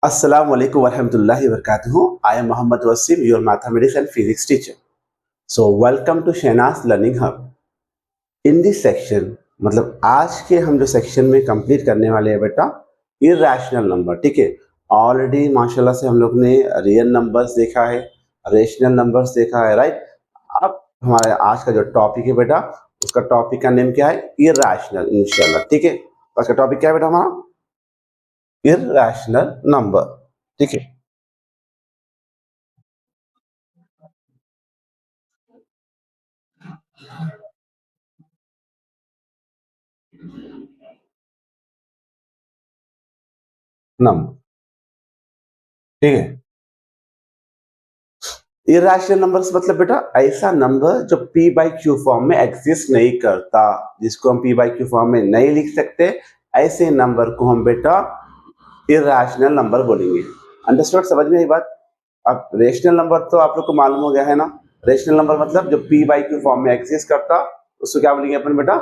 Assalamu alaikum warahmatullahi wabarakatuh. I am Muhammad Wasim, your mathematics and physics teacher. So welcome to Shehnaaz Learning Hub. In this section, मतलब आज के हम जो section में complete करने वाले हैं बेटा इरेशनल नंबर, ठीक है। ऑलरेडी माशाल्लाह से हम लोग ने रियल नंबर्स देखा है, रेशनल नंबर्स देखा है, राइट। अब हमारे आज का जो टॉपिक है बेटा, उसका टॉपिक का नेम क्या है? इरेशनल, इंशाल्लाह, ठीक है। आज का टॉपिक क्या है बेटा हमारा? इरेशनल नंबर, ठीक है। नंबर, ठीक है। इरेशनल नंबर्स मतलब बेटा ऐसा नंबर जो p बाई क्यू फॉर्म में एग्जिस्ट नहीं करता, जिसको हम p बाई क्यू फॉर्म में नहीं लिख सकते, ऐसे नंबर को हम बेटा इरेशनल नंबर बोलेंगे। अंडरस्टूड? समझ में आई बात? अब रेशनल नंबर तो आप लोग को मालूम हो गया है ना। रेशनल नंबर मतलब जो p बाई क्यू फॉर्म में एग्जिस्ट करता, उसको क्या बोलेंगे अपन बेटा?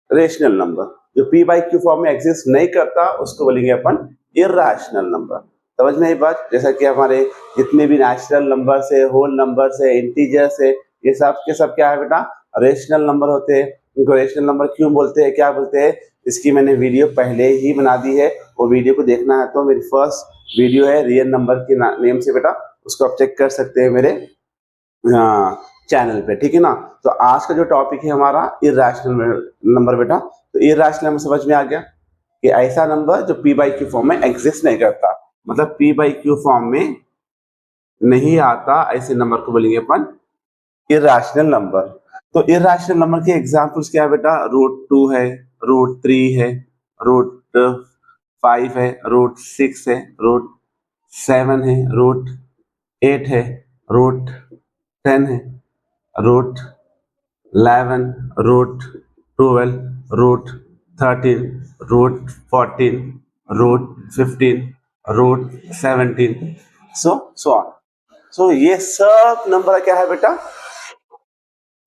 Rational number. जो p बाई क्यू फॉर्म में एग्जिस्ट नहीं करता, उसको बोलेंगे अपन इरेशनल नंबर। समझ में आई बात? जैसा कि हमारे जितने भी नेचुरल नंबर्स है, होल नंबर्स है, इंटीजर्स है, ये सब के सब क्या है बेटा? रेशनल नंबर होते हैं। इनको रेशनल नंबर क्यों बोलते हैं, क्या बोलते हैं, इसकी मैंने वीडियो पहले ही बना दी है। वो वीडियो को देखना है तो मेरी फर्स्ट वीडियो है रियल नंबर के नेम से बेटा, उसको आप चेक कर सकते हैं मेरे चैनल पे, ठीक है ना। तो आज का जो टॉपिक है हमारा इरेशनल नंबर बेटा, तो इरेशनल नंबर समझ में आ गया कि ऐसा नंबर जो p बाई क्यू फॉर्म में एग्जिस्ट नहीं करता, मतलब p बाई क्यू फॉर्म में नहीं आता, ऐसे नंबर को बोलेंगे अपन इरेशनल नंबर। तो इरेशनल नंबर के एग्जांपल्स क्या है बेटा? रूट 2 है, रूट 3 है, रूट 5 है, रूट 6 है, रूट 7 है, रूट 8 है, रूट 10 है, root 11, root 12, root 13, root 14, root 15, root 17, so on. So ये सब नंबर क्या है बेटा?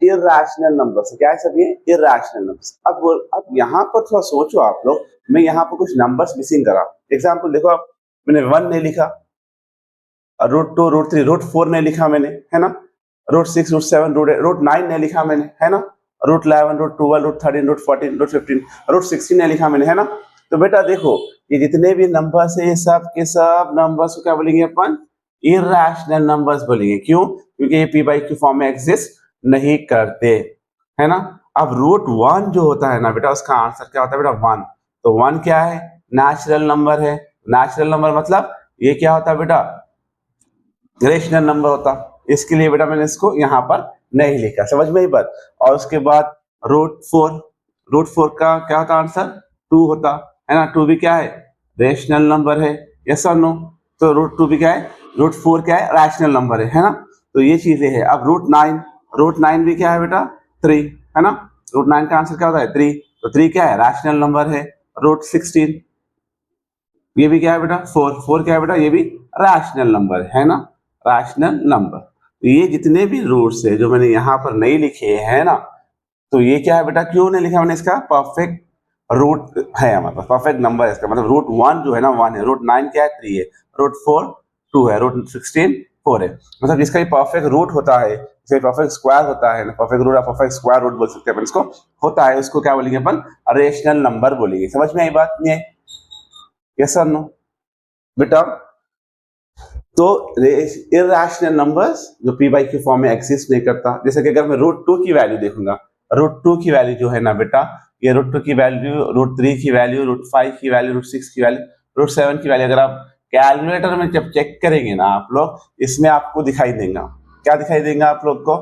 Irrational numbers. क्या है सब ये? Irrational numbers. अब यहाँ पर थोड़ा सोचो आप लोग, मैं यहाँ पर कुछ नंबर्स मिसिंग करा। एग्जाम्पल देखो आप, मैंने 1 नहीं लिखा, रूट 2, रूट 3, रूट 4 नहीं लिखा मैंने, है ना। रूट 6, रूट 7, रूट 9 नहीं लिखा मैंने, है ना। Root 11, root 12, root 13, root 14, root 15, root 16 नहीं लिखा मैंने, है ना। तो बेटा देखो, ये जितने भी नंबर्स है, ये सब के सब नंबर्स को क्या बोलेंगे अपन? इरेशनल नंबर्स बोलेंगे। क्यों? क्योंकि ये p बाई क्यू फॉर्म में एग्जिस्ट नहीं करते, है ना। अब रूट 1 जो होता है ना बेटा, उसका आंसर क्या होता है बेटा? 1। तो 1 क्या है? नेचुरल नंबर है। नेचुरल नंबर मतलब ये क्या होता है बेटा? रेशनल नंबर होता। इसके लिए बेटा मैंने इसको यहाँ पर नहीं लिखा। समझ में ही बात? और उसके बाद रूट 4, रूट 4 का क्या होता आंसर? 2 होता, है ना। 2 भी क्या है? रेशनल नंबर है। यस और नो? तो रूट 2 भी क्या है? रूट 4 क्या है? रैशनल नंबर है ना। तो ये चीजें है। अब रूट 9, रूट 9 भी क्या है बेटा? 3, है ना। रूट 9 का आंसर क्या होता है? 3। तो 3 क्या है? रैशनल नंबर है। रूट 16, ये भी क्या है बेटा? 4 क्या है बेटा? ये भी रैशनल नंबर है ना, रैशनल नंबर। तो ये जितने भी रूट्स है जो मैंने यहाँ पर नहीं लिखे हैं ना, तो ये क्या है बेटा? क्यों नहीं लिखा मैंने? इसका परफेक्ट रूट है हमारे पास, परफेक्ट नंबर है इसका। मतलब रूट 1 जो है ना 1 है, रूट 9 क्या है? 3 है, रूट 4 2 है, रूट 16 4 है। मतलब इसका ये परफेक्ट रूट होता है, इसका परफेक्ट स्क्वायर होता है ना, परफेक्ट रूट या परफेक्ट स्क्वायर रूट बोल सकते हैं अपन इसको, होता है, उसको क्या बोलेंगे अपन? रेशनल नंबर बोलेंगे। समझ में आई बात नहीं है? यस और नो बेटा? तो इरेशनल नंबर्स जो p बाई क्यू फॉर्म में एक्सिस्ट नहीं करता, जैसे कि अगर मैं रूट 2 की वैल्यू देखूंगा, रूट 2 की वैल्यू जो है ना बेटा, ये रूट 2 की वैल्यू, रूट 3 की वैल्यू, रूट 5 की वैल्यू, रूट 6 की वैल्यू, रूट 7 की वैल्यू, अगर आप कैलकुलेटर में जब चेक करेंगे ना आप लोग, इसमें आपको दिखाई देगा। क्या दिखाई देगा आप लोग को?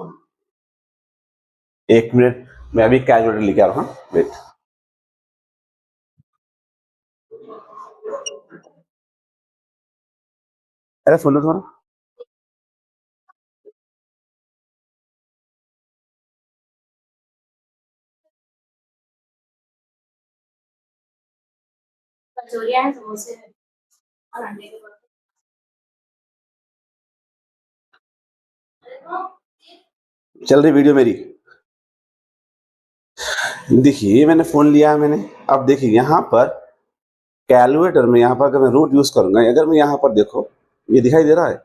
एक मिनट, मैं अभी कैलकुलेटर लेके आ रहा हूँ, वेट। अरे सुनो थोड़ा। कचौरियाँ हैं, समोसे हैं और अंडे के पराठे। चल रही वीडियो मेरी? देखिए, ये मैंने फोन लिया है मैंने। अब देखिए यहाँ पर कैलकुलेटर में यहाँ पर अगर मैं रूट यूज करूंगा, अगर मैं यहाँ पर देखो ये दिखाई दे रहा है,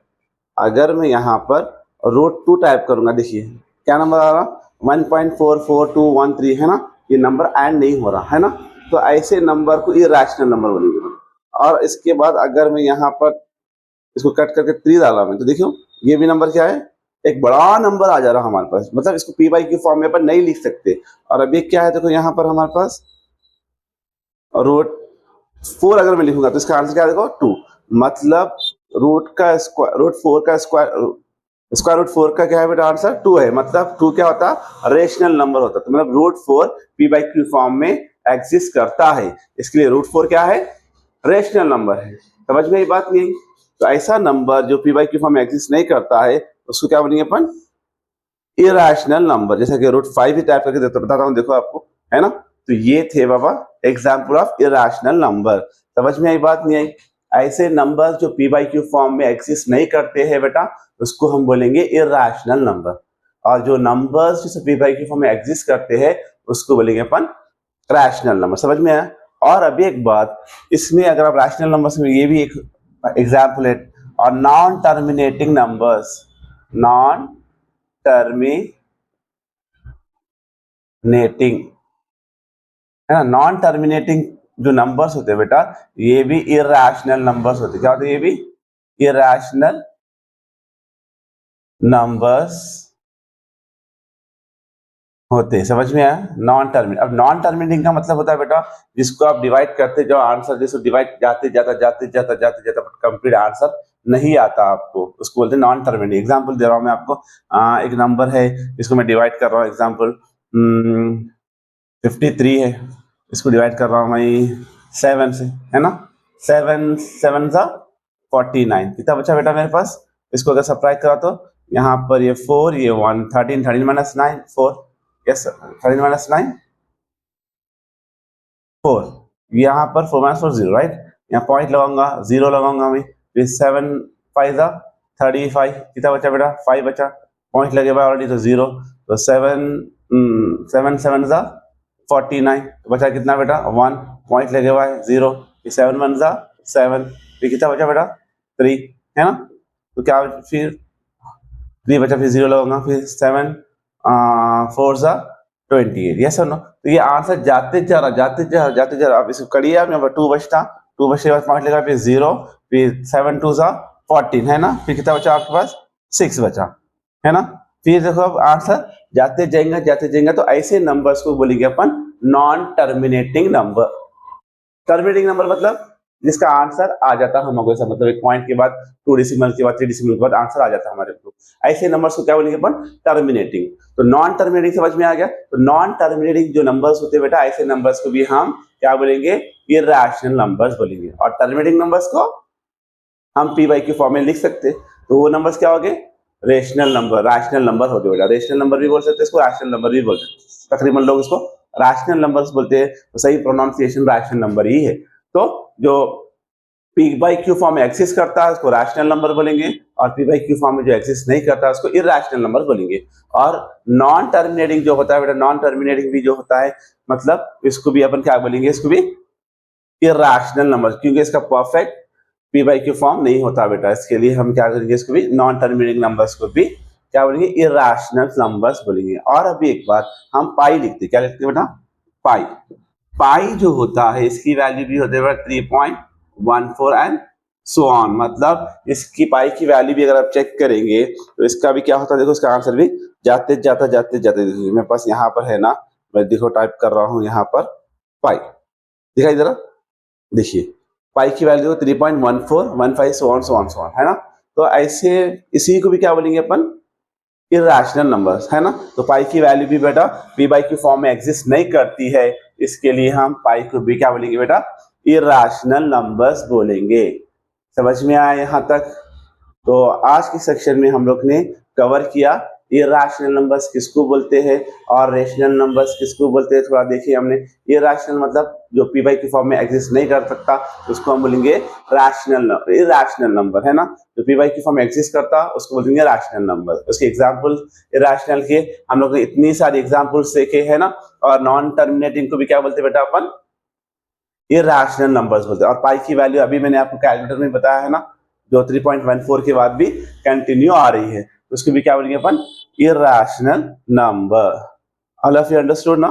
अगर मैं यहाँ पर रूट 2 टाइप करूंगा, देखिए क्या नंबर आ रहा 1.44213 है ना, ये नंबर ऐड नहीं हो रहा है ना, तो ऐसे नंबर को इरेशनल नंबर बोलेंगे। और इसके बाद अगर मैं यहाँ पर इसको कट करके 3 डाला मैं, तो देखियो ये भी नंबर क्या है, एक बड़ा नंबर आ जा रहा हमारे पास, मतलब इसको पी बाई क्यू फॉर्म में अपन नहीं लिख सकते। और अभी क्या है, देखो यहाँ पर हमारे पास रूट 4 अगर मैं लिखूंगा तो इसका आंसर क्या देखो 2, मतलब रूट 4 का स्क्वायर रूट 4 का क्या है बेटा आंसर 2 है, मतलब 2 क्या होता है रेशनल नंबर होता है, तो मतलब root 4 P by Q form में एग्जिस्ट करता है, इसके लिए रूट 4 क्या है रेशनल नंबर है। समझ में ये बात नहीं? तो ऐसा नंबर जो पी बाई क्यू फॉर्म में एग्जिस्ट नहीं करता है उसको क्या बोलेंगे अपन इरेशनल नंबर। जैसे कि रूट 5 ही टाइप करके बताता हूँ, देखो आपको, है ना। तो ये थे बाबा एग्जाम्पल ऑफ इरेशनल नंबर। समझ में आई बात नहीं आई? ऐसे नंबर जो पी बाई क्यू फॉर्म में एग्जिस्ट नहीं करते हैं बेटा उसको हम बोलेंगे इरेशनल नंबर, और जो नंबर्स जो पी बाई क्यू फॉर्म में एग्जिस्ट करते हैं उसको बोलेंगे अपन रैशनल नंबर। समझ में आया? और अभी एक बात, इसमें अगर आप रैशनल नंबर्स में ये भी एक एग्जाम्पल है, और non terminating numbers, non terminating है ना, नॉन टर्मिनेटिंग जो नंबर्स होते हैं बेटा ये भी इरेशनल नंबर्स होते हैं। क्या होते हैं? ये भी इरेशनल नंबर्स होते हैं। समझ में आया? नॉन टर्मिनेटिंग, अब नॉन टर्मिनेटिंग का मतलब होता है बेटा जिसको आप डिवाइड करते जाओ आंसर, जिसको डिवाइड जाते जाता कंप्लीट आंसर नहीं आता आपको, उसको बोलते हैं नॉन टर्मिनेटिंग। एग्जांपल दे रहा हूं मैं आपको, एक नंबर है इसको मैं डिवाइड कर रहा हूं, एग्जांपल 53 है, इसको डिवाइड कर रहा हूं मैं 7 से, है ना, 7 7 सा 49, कितना बचा बेटा मेरे पास? इसको अगर सब्ट्रैक्ट करा तो यहाँ पर ये 4 ये 1 13 13 माइनस 9 4, यस 13 माइनस 9 4, यहाँ पर 4 माइनस 4 0, राइट। यहाँ पॉइंट लगाऊंगा, 0 लगाऊंगा मैं, फिर 7 5 सा 35, कितना बचा बेटा 5 बचा, पॉइंट लगे हुआ ऑलरेडी तो 0, तो 7 7 7 सा 49, तो बचा कितना बेटा 1, पॉइंट लगे हुआ है 0, 7 1 सा 7, फिर कितना बचा बेटा 3, है ना। तो क्या फिर 3 बचा, फिर 0 लगाऊंगा, फिर 7 4 सा 28, यस और नो। तो ये आंसर जाते जा रहा, आप इसको करिए, आप यहाँ पर 2 बचता, 2 बचने के बाद पॉइंट लगा, फिर 0, फिर 7 2 सा 14, है ना, फिर कितना बचा आपके पास 6 बचा, है ना। फिर देखो अब आंसर जाते जाएंगे, तो ऐसे नंबर्स को बोलेंगे अपन non terminating number. Terminating number मतलब जिसका आंसर आ जाता हमको, ऐसा मतलब एक पॉइंट के बाद 2 डेसिमल के बाद 3 डेसिमल के बाद आंसर आ जाता हमारे को, ऐसे नंबर्स को क्या बोलेंगे अपन टर्मिनेटिंग। तो नॉन टर्मिनेटिंग समझ में आ गया? तो नॉन टर्मिनेटिंग जो नंबर्स होते हैं बेटा ऐसे नंबर्स को भी हम क्या बोलेंगे इरेशनल नंबर्स बोलेंगे, और टर्मिनेटिंग नंबर्स को हम पी बाई क्यू फॉर्म में लिख सकते, तो वो नंबर्स क्या हो गए रेशनल नंबर, रैशनल नंबर हो गए। रैशनल नंबर भी बोल सकते हैं इसको, रैशनल नंबर भी बोलते हैं, तकरीबन लोग इसको रैशनल नंबर्स बोलते हैं, तो सही प्रोनाउंसिएशन रैशनल नंबर ही है। तो जो पी बाई क्यू फॉर्म में एक्सिस्ट करता है उसको रैशनल नंबर बोलेंगे, और पी बाई क्यू फॉर्म में जो एक्सिस्ट नहीं करता है उसको इरेशनल नंबर बोलेंगे। और नॉन टर्मिनेटिंग जो होता है बेटा, नॉन टर्मिनेटिंग भी जो होता है मतलब इसको भी अपन क्या बोलेंगे, इसको भी इरेशनल नंबर, क्योंकि इसका perfect P by Q form नहीं होता बेटा, इसके लिए हम क्या करेंगे, इसको भी नॉन टर्मिनेटिंग नंबर्स को भी क्या बोलेंगे इरेशनल नंबर्स बोलेंगे। और अभी एक बात, हम पाई लिखते, क्या लिखते हैं बेटा पाई। पाई जो होता है इसकी वैल्यू भी होते हैं 3.14 एंड सो ऑन, मतलब इसकी पाई की वैल्यू भी अगर आप चेक करेंगे तो इसका भी क्या होता है, देखो इसका आंसर भी जाते देखिए मेरे पास यहाँ पर है ना, मैं देखो टाइप कर रहा हूँ यहाँ पर पाई, दिखाई दे रहा, देखिए पाई की वैल्यू 3.1415 सो ऑन, है ना। तो ऐसे इसी को भी क्या बोलेंगे अपन इरेशनल नंबर्स, है ना। तो पाई की वैल्यू भी बेटा पी बाई क्यू फॉर्म में एग्जिस्ट नहीं करती है, इसके लिए हम पाई को भी क्या बोलेंगे बेटा इरेशनल नंबर्स बोलेंगे। समझ में आया यहाँ तक? तो आज के सेक्शन में हम लोग ने कवर किया इरेशनल नंबर्स किसको बोलते हैं और रेशनल नंबर्स किसको बोलते हैं। थोड़ा देखिए हमने, इरेशनल मतलब जो पी बाई क्यू फॉर्म में एग्जिस्ट नहीं कर सकता उसको हम बोलेंगे इरेशनल नंबर, है ना। जो पी बाई क्यू फॉर्म में एग्जिस्ट करता उसको बोलेंगे रैशनल नंबर। उसके एग्जाम्पल इरेशनल के हम लोग ने इतनी सारी एग्जाम्पल्स देखे है ना। और नॉन टर्मिनेटिंग को भी क्या बोलते बेटा अपन इरैशनल नंबर्स बोलते हैं। और पाई की वैल्यू अभी मैंने आपको कैलकुलेटर में बताया है ना, जो 3.14 के बाद भी कंटिन्यू आ रही है, तो उसको भी क्या बोलेंगे अपन, irrational number. All of you understood ना।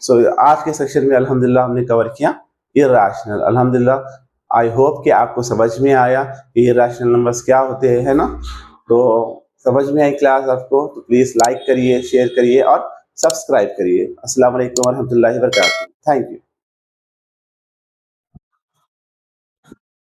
सो आज के सेक्शन में अल्हम्दुलिल्लाह हमने कवर किया इरैशनल। अल्हम्दुलिल्लाह आई होप कि आपको समझ में आया कि इरैशनल नंबर्स क्या होते हैं, है ना। तो समझ में आई क्लास आपको, तो प्लीज लाइक करिए, शेयर करिए और सब्सक्राइब करिए। अस्सलाम वालेकुम व रहमतुल्लाहि व बरकातहू। Thank you.